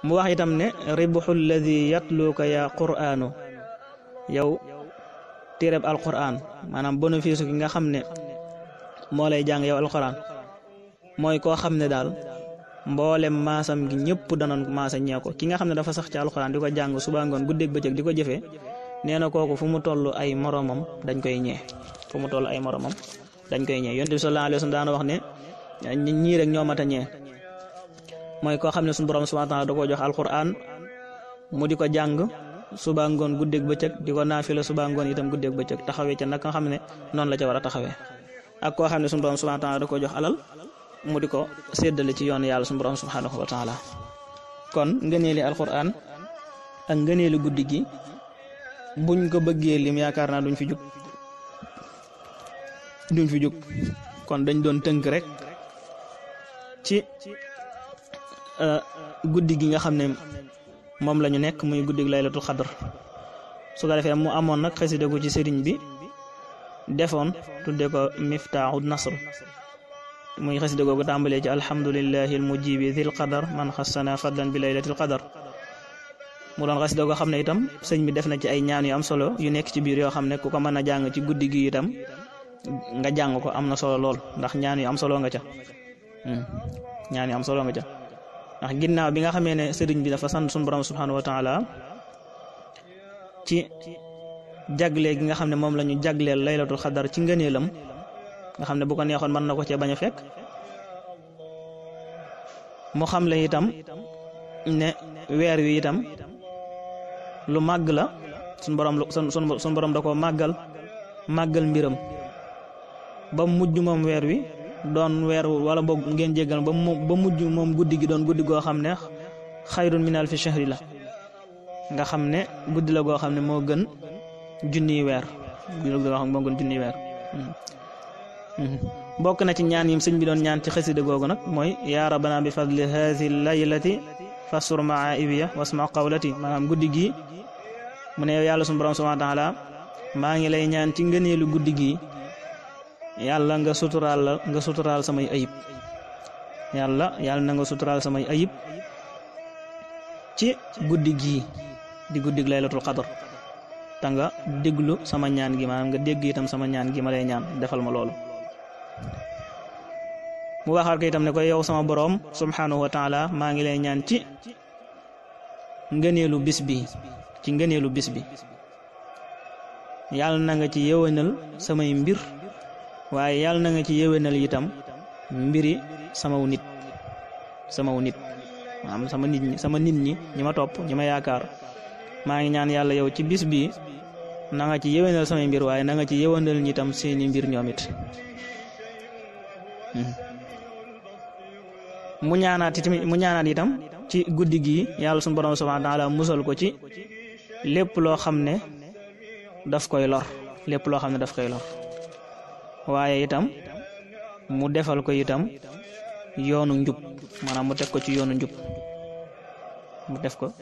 mu wax itam ne ribxu alladi yatluuka ya qur'aanu yow téereb alquran maanaam bénéfice gi nga xam ne moo lay jàng yow alquran mooy koo xam ne daal mboolem maasam gi ñëpp danoon maasa ñee ko ki nga xam ne dafa sax ci alquran di ko jàng suba ngoon guddeeg bëccëg di ko jëfee nee na kooku fu mu toll ay moromam dañ koy ñee fu mu toll ay moromam dañ koy ñee yonent bi sallallahu alayhi wa sallam daana wax ne ñii rek ñoo mat a ñee mooy koo xam ne suñu borom subhanahu wa ta'ala da koo jox alquran mu di ko jàng suba ngoon guddeeg bëccëg di ko naafila suba ngoon itam guddeeg bëccëg taxawee ca nag nga xam ne noonu la ca war a taxawee ak koo xam ne suñu borom subhanahu wa ta'ala da koo jox alal mu di ko séddale ci yoon yàlla suñu borom subhanahu wa ta'ala kon ngëneeli alquran ak ngëneeli guddi gi buñ ko bëggee lim yaakaar naa duñ fi jóg kon dañ doon tënk rek ci guddi gi nga xam ne moom la ñu nekk muy guddi laylatul xadr su ko defee mu amoon nag xasida gu ci sëriñ bi defoon tudde ko miftaaxu nasr muy xasida googu tàmbalee ci alhamdulillahi almujibi dhil qadar man xassana fadlan bi laylatil qadar mu doon xasida goo xam ne itam sëñ bi def na ci ay ñaan yu am solo yu nekk ci biir yoo xam ne ku ko mën a jàng ci guddi gi itam nga jàng ko am na solo lool ndax ñaan yu am solo nga ca ñaan yu am solo nga ca ndax ginnaaw bi nga xamee ne sëriñ bi dafa sant suñu borom subhanahu wa ta'ala ci jagle gi nga xam ne moom la ñu jagleel laylatul xadar ci ngëneelam nga xam ne bu ko neexoon mën na ko cee bañ a fekk mu xam le itam ne weer wi itam lu màgg la suñu borom da koo màggal mbiram ba mujj moom weer wi doon weer wala boog ngeen jéggal ba mujj moom guddi gi doon guddi goo xam ne xayrun min alfi shahri la nga xam ne guddi la goo xam ne moo gën junniy weer bokk na ci ñaan yim sëñ bi doon ñaan ci xasida googu nag mooy yaa rabbana bi fadli hazi laylati fasur maa ibiya wasma qawlati maanaam guddi gi mu ne yàlla suñu borom subhanahu wa ta'ala maa ngi lay ñaan ci ngëneelu guddi gi yàlla nga suturaal samay ayib yàlla na nga suturaal samay ayib ci guddi gii di guddig laylatul qadr te nga déglu sama ñaan gi maanaam nga dégg itam sama ñaan gi ma lay ñaan defal ma loolu mu waxaat ko itam ne ko yow sama boroom subhanahu wa ta'ala maa ngi lay ñaan ci ngëneelu bis bi yàlla na nga ci yéwénal samay mbir waaye yàlla na nga ci yéwénal itam mbiri samaw nit maanaam sama nit ñi ñi ma topp ñi ma yaakaar maa ngi ñaan yàlla yow ci bis bi na nga ci yéwénal samay mbir waaye na nga ci yéwénal ñi itam seeni mbir ñoom it mu ñaanaat itam ci guddi gi yàlla suñu borom subhanahu wa ta'ala musal ko ci lépp loo xam ne daf koy lor waaye itam mu defal ko itam yoonu njub maanaam mu teg ko ci yoonu njub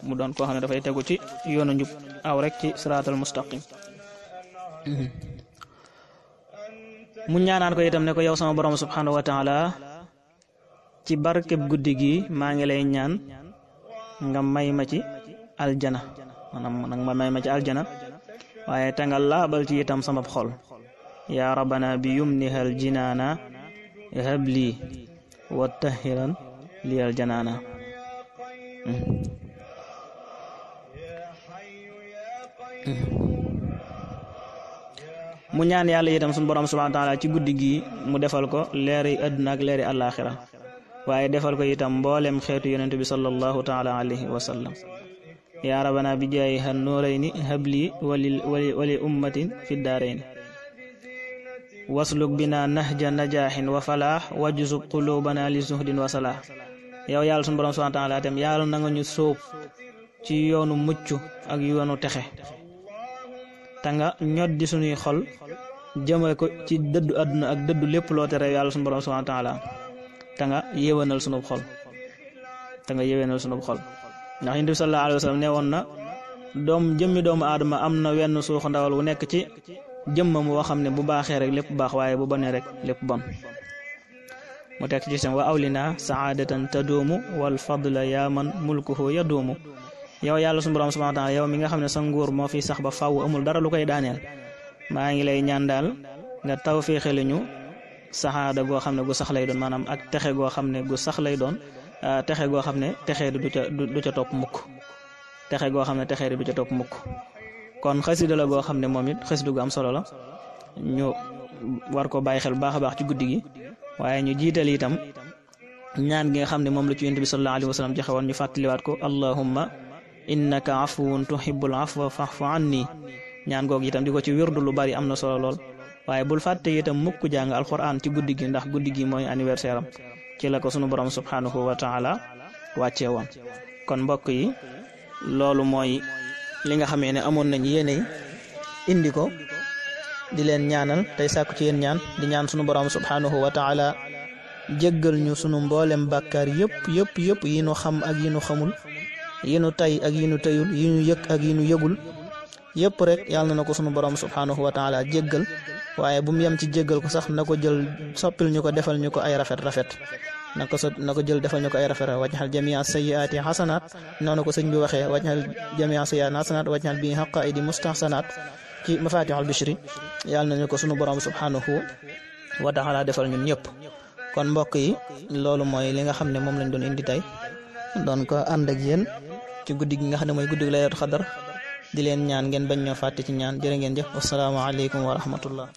mu doon koo xam ne dafay tegu ci yoonu njub aw rek ci siraatal mustaqim mu ñaanaan ko itam ne ko yow sama borom subhanahu wa ta'ala ci barkeb guddi gi maa ngi lay ñaan nga may ma ci aljana maanaam nag ma may ma ci aljana waaye te nga laabal ci itam sama xol yaa rabbana bi yumnihal jinaana habli wa tahiran liyal janaana mu ñaan yàlla itam suñu borom subhanahu wa ta'ala ci guddi gi mu defal ko leeri àdduna ak leeri àllaaxira waaye defal ko itam mboolem xeetu yonent bi sallallahu ta'ala alayhi wa sallam yaa rabbana bi jaayi han nuurayni habli wali ummatin fi daarayni wasluk bina nahja najaahin wa falaax wajzub qulubana li zuhdin wa salaax yow yàlla suñu borom subhanahu wa ta'ala itam yàlla na nga ñu sóob ci yoonu mucc ak yoonu texe te nga ñoddi suñuy xol jëmale ko ci dëddu àdduna ak dëddu lépp loo tere yàlla suñu borom subhanahu wa ta'ala te nga yéwénal sunub xol ndax Yonent bi sallallahu alayhi wa sallam ne woon na jëmmi doomu aadama am na wenn suux ndawal wu nekk ci jëmmam woo xam ne bu baaxee rek lépp baax waaye bu bonee rek lépp bon mu teg ci sam wa awlina saadatan taduumu wal fadla yaa man mulkuhu yaduumu yow yàlla suñu borom subhanahu wa taala yow mi nga xam ne sa nguur moo fi sax ba faaw amul dara lu koy daaneel maa ngi lay ñaan daal nga tawféexale ñu saxaada goo xam ne gu sax lay doon maanaam ak texe goo xam ne gu sax lay doon texe goo xam ne texee du ca topp mukk texe goo xam ne texee du ca topp mukk kon xasida la goo xam ne moom it xasida gu am solo la ñu war ko bàyyi xel baax a baax ci guddi gi waaye ñu jiital itam ñaan gi nga xam ne moom la ci yonent bi sallallahu alayhi wa sallam joxe woon ñu fàttaliwaat ko allahumma innaka afuwun tuhibbul afwa fa'fu anni ñaan googu itam di ko ci wirdu lu bari am na solo lool waaye bul fàtte itam mukk jàng alquran ci guddi gi ndax guddi gi mooy anniversaire am ci la ko sunu borom subhanahu wa taala wàccee woon kon mbokk yi loolu mooy li nga xamee ne amoon nañ yéene indi ko di leen ñaanal tey sàkku ci yéen ñaan di ñaan sunu borom subhanahu wa taala jéggal ñu sunu mboolem bàkkaar yëpp yi nu xam ak yi nu xamul yi nu tay ak yi nu tayul yi ñu yëg ak yi nu yëgul yëpp rek yàlla na ko sunu borom subhanahu wa taala jéggal waaye bu mu yem ci jéggal ko sax na ko jël soppil ñu ko defal ñu ko ay rafet na ko jël defal ñu ko ay rafet wajhal jamia sayyiati hasanat noonu ko sëñ bi waxee wajhal jamia sayyiati hasanat wajhal bi haqaidi mustahsanat ci mafatihul bishri yàlla nañu ko sunu borom subhanahu wa taala defal ñun ñëpp kon mbokk yi loolu mooy li nga xam ne moom lañ doon indi tey doon ko ànd ak yéen ci guddi gi nga xam ne mooy guddi gi laylatul xadar di leen ñaan ngeen bañ ñoo fàtte ci ñaan jërë ngeen jëf wassalaamu aleykum wa rahmatullah